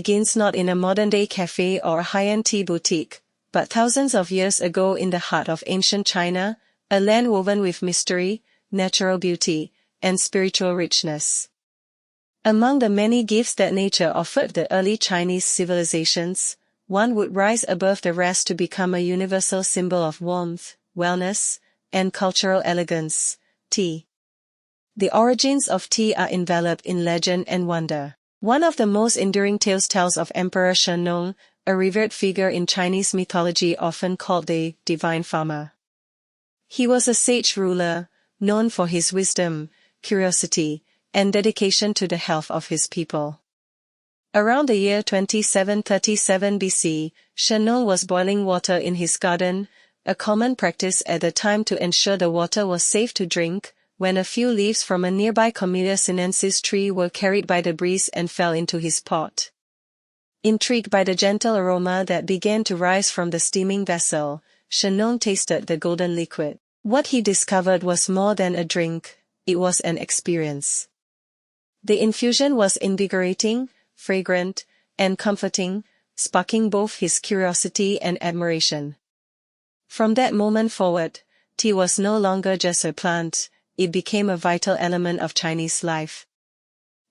begins not in a modern-day cafe or high-end tea boutique, but thousands of years ago in the heart of ancient China, a land woven with mystery, natural beauty, and spiritual richness. Among the many gifts that nature offered the early Chinese civilizations, one would rise above the rest to become a universal symbol of warmth, wellness, and cultural elegance: tea. The origins of tea are enveloped in legend and wonder. One of the most enduring tales tells of Emperor Shen Nong, a revered figure in Chinese mythology often called the divine farmer. He was a sage ruler, known for his wisdom, curiosity, and dedication to the health of his people. Around the year 2737 BC, Shen Nong was boiling water in his garden, a common practice at the time to ensure the water was safe to drink, when a few leaves from a nearby Camellia sinensis tree were carried by the breeze and fell into his pot. Intrigued by the gentle aroma that began to rise from the steaming vessel, Shen Nong tasted the golden liquid. What he discovered was more than a drink, it was an experience. The infusion was invigorating, fragrant, and comforting, sparking both his curiosity and admiration. From that moment forward, tea was no longer just a plant, it became a vital element of Chinese life.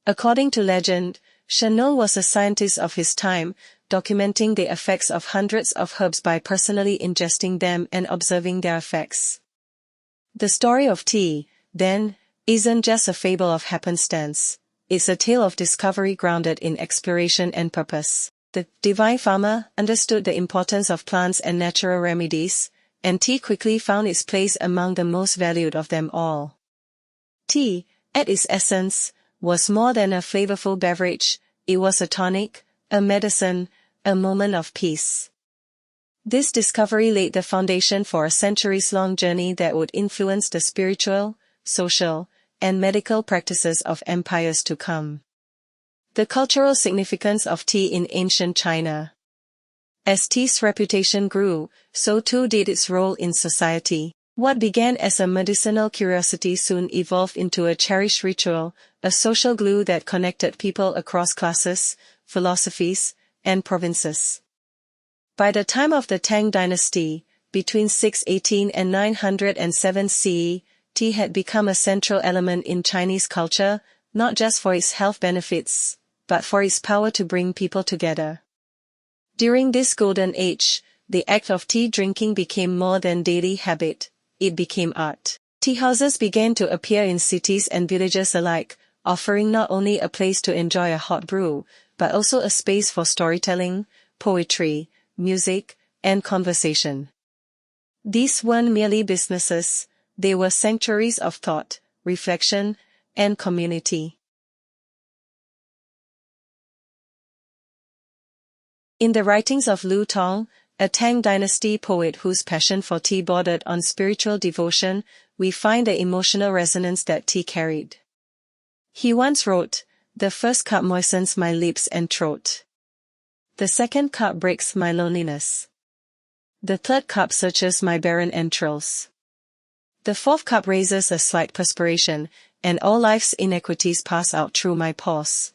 According to legend, Shen Nong was a scientist of his time, documenting the effects of hundreds of herbs by personally ingesting them and observing their effects. The story of tea, then, isn't just a fable of happenstance, it's a tale of discovery grounded in exploration and purpose. The divine farmer understood the importance of plants and natural remedies, and tea quickly found its place among the most valued of them all. Tea, at its essence, was more than a flavorful beverage, it was a tonic, a medicine, a moment of peace. This discovery laid the foundation for a centuries-long journey that would influence the spiritual, social, and medical practices of empires to come. The cultural significance of tea in ancient China. As tea's reputation grew, so too did its role in society. What began as a medicinal curiosity soon evolved into a cherished ritual, a social glue that connected people across classes, philosophies, and provinces. By the time of the Tang dynasty, between 618 and 907 CE, tea had become a central element in Chinese culture, not just for its health benefits, but for its power to bring people together. During this golden age, the act of tea drinking became more than daily habit, it became art. Tea houses began to appear in cities and villages alike, offering not only a place to enjoy a hot brew, but also a space for storytelling, poetry, music, and conversation. These weren't merely businesses, they were sanctuaries of thought, reflection, and community. In the writings of Lu Tong, a Tang dynasty poet whose passion for tea bordered on spiritual devotion, we find the emotional resonance that tea carried. He once wrote, "The first cup moistens my lips and throat. The second cup breaks my loneliness. The third cup searches my barren entrails. The fourth cup raises a slight perspiration, and all life's inequities pass out through my pores."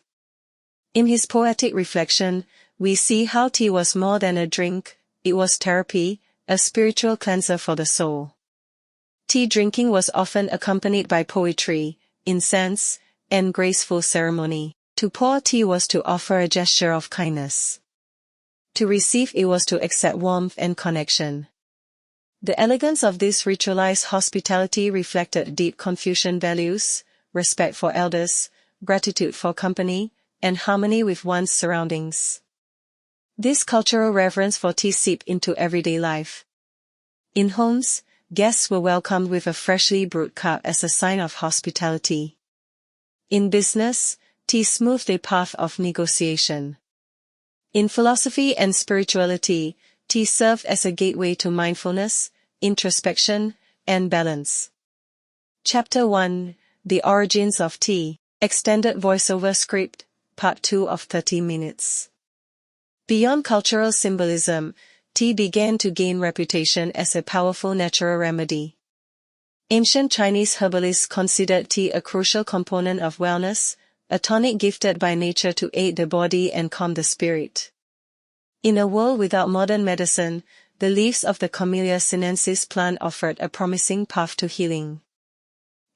In his poetic reflection, we see how tea was more than a drink, it was therapy, a spiritual cleanser for the soul. Tea drinking was often accompanied by poetry, incense, and graceful ceremony. To pour tea was to offer a gesture of kindness. To receive it was to accept warmth and connection. The elegance of this ritualized hospitality reflected deep Confucian values, respect for elders, gratitude for company, and harmony with one's surroundings. This cultural reverence for tea seeped into everyday life. In homes, guests were welcomed with a freshly brewed cup as a sign of hospitality. In business, tea smoothed the path of negotiation. In philosophy and spirituality, tea served as a gateway to mindfulness, introspection, and balance. Chapter 1: The Origins of Tea. Extended voiceover script, Part 2 of 30 minutes. Beyond cultural symbolism, tea began to gain reputation as a powerful natural remedy. Ancient Chinese herbalists considered tea a crucial component of wellness, a tonic gifted by nature to aid the body and calm the spirit. In a world without modern medicine, the leaves of the Camellia sinensis plant offered a promising path to healing.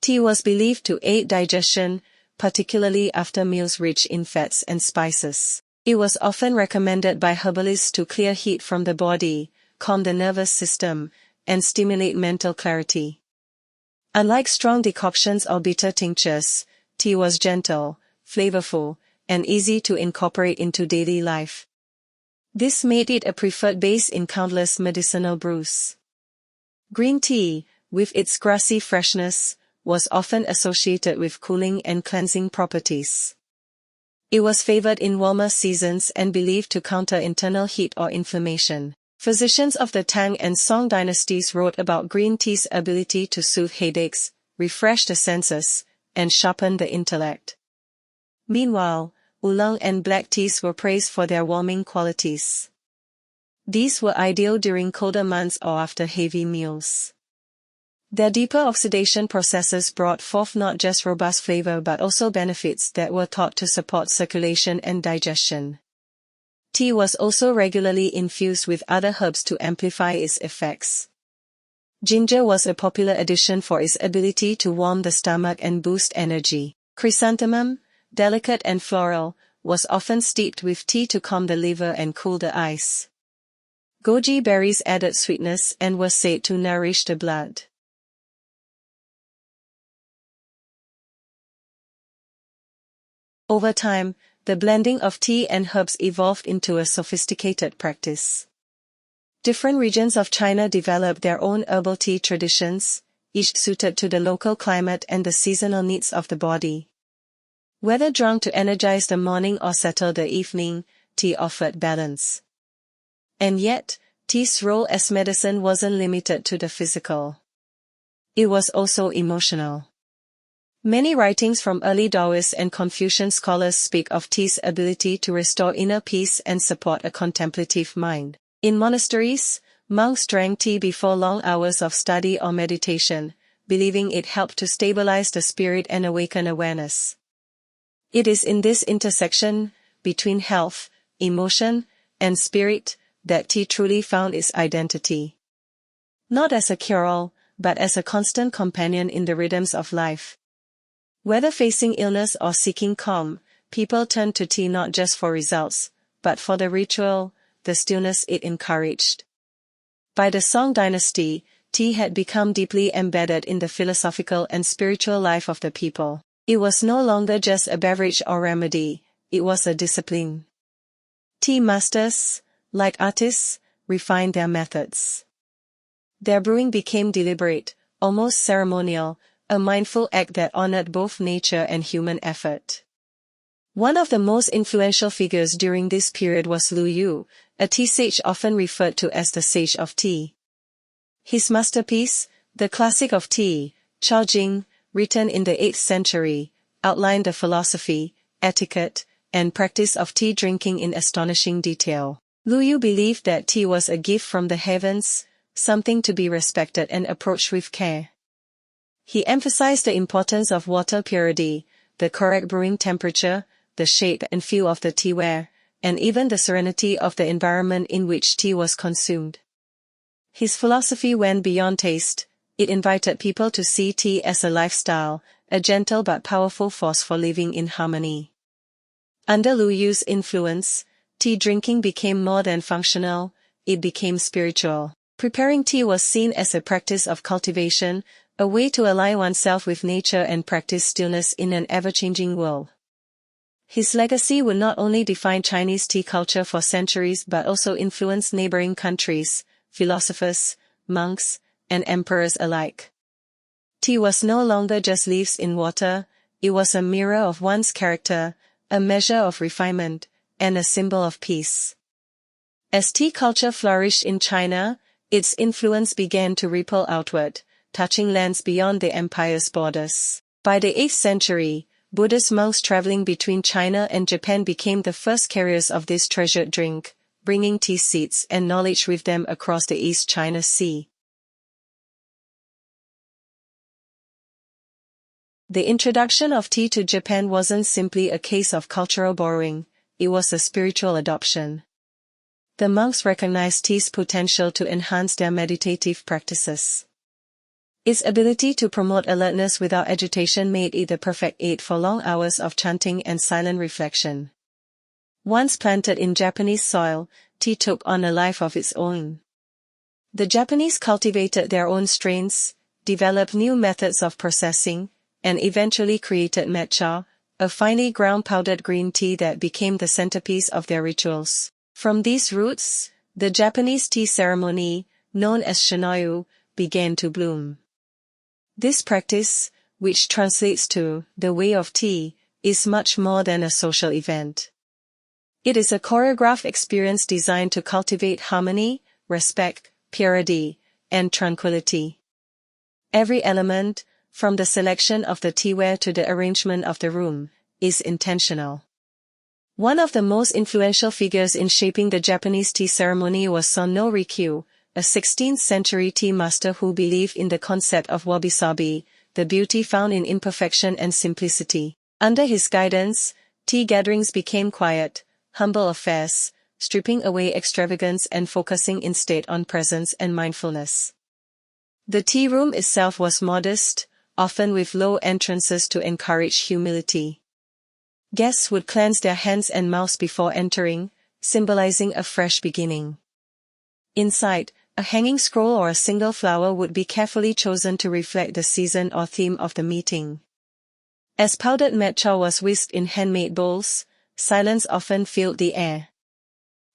Tea was believed to aid digestion, particularly after meals rich in fats and spices. It was often recommended by herbalists to clear heat from the body, calm the nervous system, and stimulate mental clarity. Unlike strong decoctions or bitter tinctures, tea was gentle, flavorful, and easy to incorporate into daily life. This made it a preferred base in countless medicinal brews. Green tea, with its grassy freshness, was often associated with cooling and cleansing properties. It was favored in warmer seasons and believed to counter internal heat or inflammation. Physicians of the Tang and Song dynasties wrote about green tea's ability to soothe headaches, refresh the senses, and sharpen the intellect. Meanwhile, oolong and black teas were praised for their warming qualities. These were ideal during colder months or after heavy meals. Their deeper oxidation processes brought forth not just robust flavor but also benefits that were thought to support circulation and digestion. Tea was also regularly infused with other herbs to amplify its effects. Ginger was a popular addition for its ability to warm the stomach and boost energy. Chrysanthemum, delicate and floral, was often steeped with tea to calm the liver and cool the eyes. Goji berries added sweetness and were said to nourish the blood. Over time, the blending of tea and herbs evolved into a sophisticated practice. Different regions of China developed their own herbal tea traditions, each suited to the local climate and the seasonal needs of the body. Whether drunk to energize the morning or settle the evening, tea offered balance. And yet, tea's role as medicine wasn't limited to the physical. It was also emotional. Many writings from early Taoist and Confucian scholars speak of tea's ability to restore inner peace and support a contemplative mind. In monasteries, monks drank tea before long hours of study or meditation, believing it helped to stabilize the spirit and awaken awareness. It is in this intersection, between health, emotion, and spirit, that tea truly found its identity. Not as a cure-all, but as a constant companion in the rhythms of life. Whether facing illness or seeking calm, people turned to tea not just for results, but for the ritual, the stillness it encouraged. By the Song dynasty, tea had become deeply embedded in the philosophical and spiritual life of the people. It was no longer just a beverage or remedy, it was a discipline. Tea masters, like artists, refined their methods. Their brewing became deliberate, almost ceremonial, a mindful act that honored both nature and human effort. One of the most influential figures during this period was Lu Yu, a tea sage often referred to as the Sage of Tea. His masterpiece, the Classic of Tea, Chao Jing, written in the 8th century, outlined the philosophy, etiquette, and practice of tea drinking in astonishing detail. Lu Yu believed that tea was a gift from the heavens, something to be respected and approached with care. He emphasized the importance of water purity, the correct brewing temperature, the shape and feel of the teaware, and even the serenity of the environment in which tea was consumed. His philosophy went beyond taste. It invited people to see tea as a lifestyle, a gentle but powerful force for living in harmony. Under Lu Yu's influence, tea drinking became more than functional, it became spiritual. Preparing tea was seen as a practice of cultivation, a way to align oneself with nature and practice stillness in an ever-changing world. His legacy would not only define Chinese tea culture for centuries but also influence neighboring countries, philosophers, monks, and emperors alike. Tea was no longer just leaves in water, it was a mirror of one's character, a measure of refinement, and a symbol of peace. As tea culture flourished in China, its influence began to ripple outward, touching lands beyond the empire's borders. By the 8th century, Buddhist monks traveling between China and Japan became the first carriers of this treasured drink, bringing tea seeds and knowledge with them across the East China Sea. The introduction of tea to Japan wasn't simply a case of cultural borrowing, it was a spiritual adoption. The monks recognized tea's potential to enhance their meditative practices. Its ability to promote alertness without agitation made it the perfect aid for long hours of chanting and silent reflection. Once planted in Japanese soil, tea took on a life of its own. The Japanese cultivated their own strains, developed new methods of processing, and eventually created matcha, a finely ground powdered green tea that became the centerpiece of their rituals. From these roots, the Japanese tea ceremony, known as shinoyu, began to bloom. This practice, which translates to the way of tea, is much more than a social event. It is a choreographed experience designed to cultivate harmony, respect, purity, and tranquility. Every element, from the selection of the teaware to the arrangement of the room, is intentional. One of the most influential figures in shaping the Japanese tea ceremony was Sonno Rikyu, a 16th-century tea master who believed in the concept of wabi-sabi, the beauty found in imperfection and simplicity. Under his guidance, tea gatherings became quiet, humble affairs, stripping away extravagance and focusing instead on presence and mindfulness. The tea room itself was modest, often with low entrances to encourage humility. Guests would cleanse their hands and mouths before entering, symbolizing a fresh beginning. Inside, a hanging scroll or a single flower would be carefully chosen to reflect the season or theme of the meeting. As powdered matcha was whisked in handmade bowls, silence often filled the air.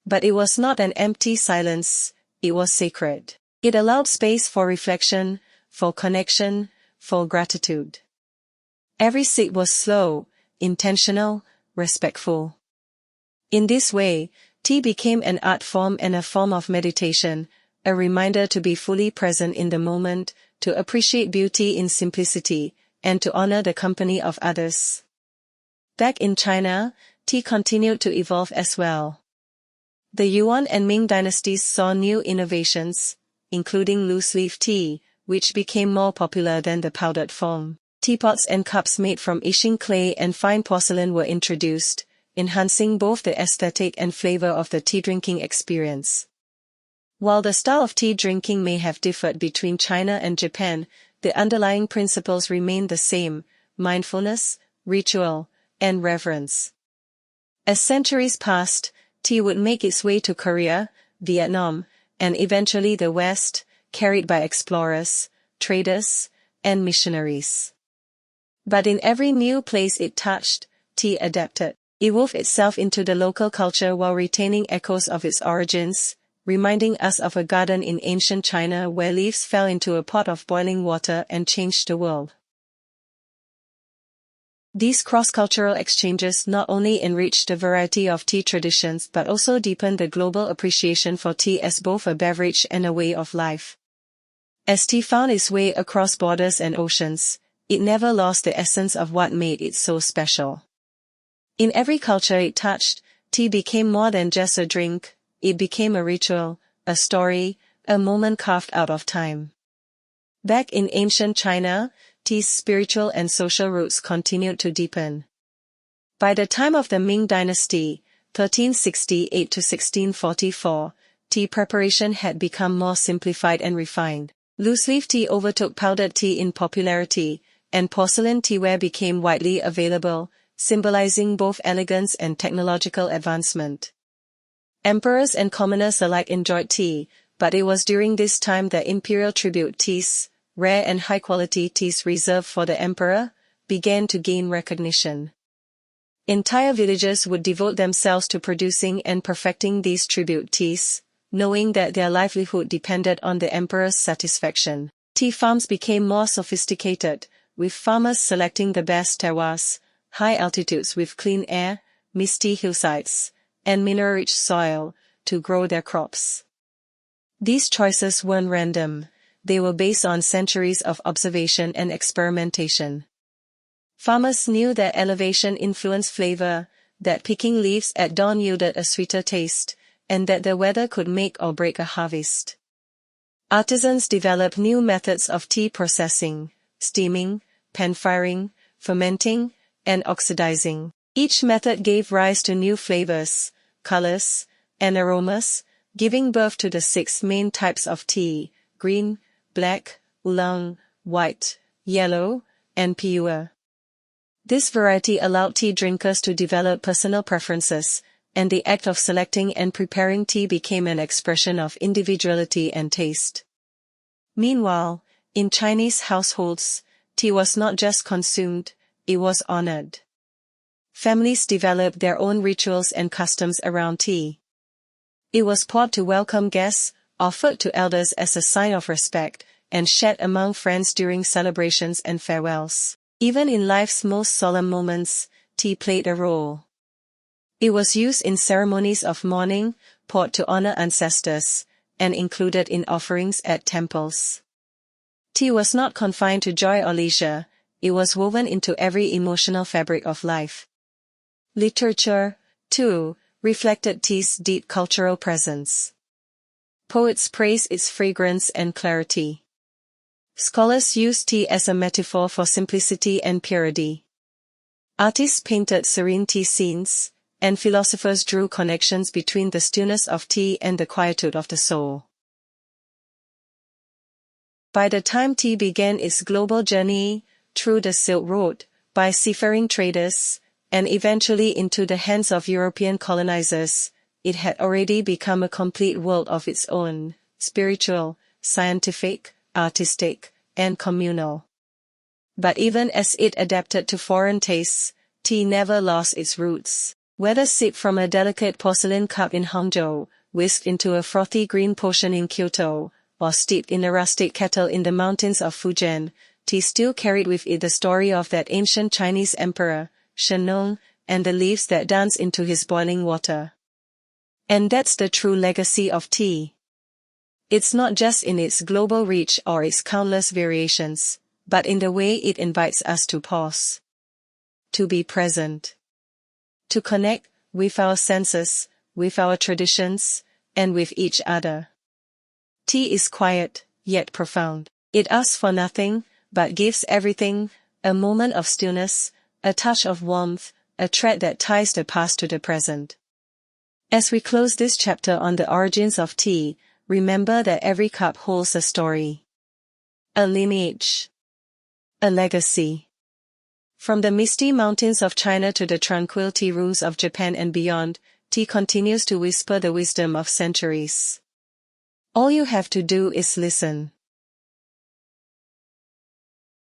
But it was not an empty silence, it was sacred. It allowed space for reflection, for connection, for gratitude. Every sip was slow, intentional, respectful. In this way, tea became an art form and a form of meditation, a reminder to be fully present in the moment, to appreciate beauty in simplicity, and to honor the company of others. Back in China, tea continued to evolve as well. The Yuan and Ming dynasties saw new innovations, including loose-leaf tea, which became more popular than the powdered form. Teapots and cups made from Yixing clay and fine porcelain were introduced, enhancing both the aesthetic and flavor of the tea-drinking experience. While the style of tea drinking may have differed between China and Japan, the underlying principles remained the same: mindfulness, ritual, and reverence. As centuries passed, tea would make its way to Korea, Vietnam, and eventually the West, carried by explorers, traders, and missionaries. But in every new place it touched, tea adapted. It wove itself into the local culture while retaining echoes of its origins, reminding us of a garden in ancient China where leaves fell into a pot of boiling water and changed the world. These cross-cultural exchanges not only enriched the variety of tea traditions but also deepened the global appreciation for tea as both a beverage and a way of life. As tea found its way across borders and oceans, it never lost the essence of what made it so special. In every culture it touched, tea became more than just a drink, it became a ritual, a story, a moment carved out of time. Back in ancient China, tea's spiritual and social roots continued to deepen. By the time of the Ming Dynasty, 1368 to 1644, tea preparation had become more simplified and refined. Loose-leaf tea overtook powdered tea in popularity, and porcelain teaware became widely available, symbolizing both elegance and technological advancement. Emperors and commoners alike enjoyed tea, but it was during this time that imperial tribute teas, rare and high-quality teas reserved for the emperor, began to gain recognition. Entire villages would devote themselves to producing and perfecting these tribute teas, knowing that their livelihood depended on the emperor's satisfaction. Tea farms became more sophisticated, with farmers selecting the best terroirs, high altitudes with clean air, misty hillsides, and mineral-rich soil, to grow their crops. These choices weren't random, they were based on centuries of observation and experimentation. Farmers knew that elevation influenced flavor, that picking leaves at dawn yielded a sweeter taste, and that the weather could make or break a harvest. Artisans developed new methods of tea processing, steaming, pan-firing, fermenting, and oxidizing. Each method gave rise to new flavors, colors, and aromas, giving birth to the 6 main types of tea: green, black, oolong, white, yellow, and pure. This variety allowed tea drinkers to develop personal preferences, and the act of selecting and preparing tea became an expression of individuality and taste. Meanwhile, in Chinese households, tea was not just consumed, it was honored. Families developed their own rituals and customs around tea. It was poured to welcome guests, offered to elders as a sign of respect, and shared among friends during celebrations and farewells. Even in life's most solemn moments, tea played a role. It was used in ceremonies of mourning, poured to honor ancestors, and included in offerings at temples. Tea was not confined to joy or leisure, it was woven into every emotional fabric of life. Literature, too, reflected tea's deep cultural presence. Poets praised its fragrance and clarity. Scholars used tea as a metaphor for simplicity and purity. Artists painted serene tea scenes, and philosophers drew connections between the stillness of tea and the quietude of the soul. By the time tea began its global journey, through the Silk Road, by seafaring traders, and eventually into the hands of European colonizers, it had already become a complete world of its own, spiritual, scientific, artistic, and communal. But even as it adapted to foreign tastes, tea never lost its roots. Whether sipped from a delicate porcelain cup in Hangzhou, whisked into a frothy green potion in Kyoto, or steeped in a rustic kettle in the mountains of Fujian, tea still carried with it the story of that ancient Chinese emperor, Shen Nong, and the leaves that danced into his boiling water. And that's the true legacy of tea. It's not just in its global reach or its countless variations, but in the way it invites us to pause, to be present, to connect with our senses, with our traditions, and with each other. Tea is quiet, yet profound. It asks for nothing, but gives everything: a moment of stillness, a touch of warmth, a thread that ties the past to the present. As we close this chapter on the origins of tea, remember that every cup holds a story, a lineage, a legacy. From the misty mountains of China to the tranquil tea rooms of Japan and beyond, tea continues to whisper the wisdom of centuries. All you have to do is listen.